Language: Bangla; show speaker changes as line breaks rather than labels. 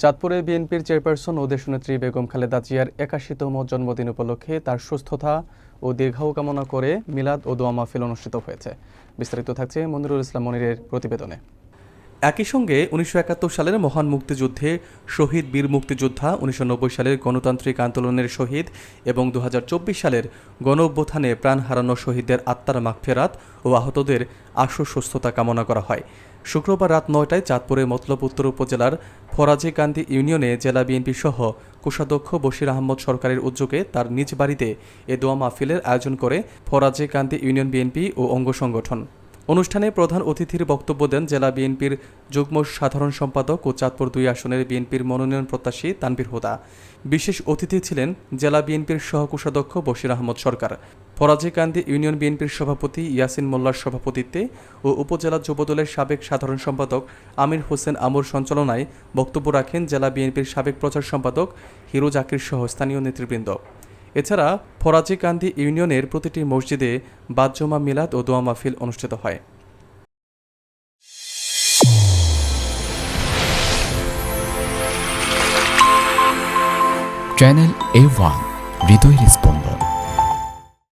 চাঁদপুরে বিএনপির চেয়ারপারসন ও দেশনেত্রী বেগম খালেদা জিয়ার ৮১তম জন্মদিন উপলক্ষে তার সুস্থতা ও দীর্ঘায়ু কামনা করে মিলাদ ও দোয়া মাহফিল অনুষ্ঠিত হয়েছে। বিস্তারিত থাকছে মনিরুল ইসলাম মনিরের প্রতিবেদনে। একই সঙ্গে ১৯৭১ সালের মহান মুক্তিযুদ্ধে শহীদ বীর মুক্তিযোদ্ধা, ১৯৯০ সালের গণতান্ত্রিক আন্দোলনের শহীদ এবং ২০২৪ সালের গণ অভ্যুত্থানে প্রাণ হারানো শহীদদের আত্মার মাগফিরাত ও আহতদের আশু সুস্থতা কামনা করা হয়। শুক্রবার রাত ৯টায় চাঁদপুরে মতলব উত্তর উপজেলার ফরাজীকান্দি ইউনিয়নে জেলা বিএনপি সহ কোষাধ্যক্ষ বশির আহমদ সরকারের উদ্যোগে তার নিজ বাড়িতে এ দোয়া মাহফিলের আয়োজন করে ফরাজীকান্দি ইউনিয়ন বিএনপি ও অঙ্গ সংগঠন। অনুষ্ঠানে প্রধান অতিথির বক্তব্য দেন জেলা বিএনপির যুগ্ম সাধারণ সম্পাদক ও চাঁদপুর ২ আসনের বিএনপির মনোনয়ন প্রত্যাশী তানভীর হুদা। বিশেষ অতিথি ছিলেন জেলা বিএনপির সহকোষাধ্যক্ষ বশির আহমদ সরকার। ফরাজীকান্দি ইউনিয়ন বিএনপির সভাপতি ইয়াসিন মোল্লার সভাপতিত্বে ও উপজেলা যুবদলের সাবেক সাধারণ সম্পাদক আমির হোসেন আমর সঞ্চালনায় বক্তব্য রাখেন জেলা বিএনপির সাবেক প্রচার সম্পাদক হিরো জাকির সহ স্থানীয় নেতৃবৃন্দ। এছাড়া ফরাজীকান্দি ইউনিয়নের প্রতিটি মসজিদে বাদ-জুমা, মিলাদ ও দোয়া মাহফিল অনুষ্ঠিত হয়।
চ্যানেল A1 হৃদয়ের স্পন্দন।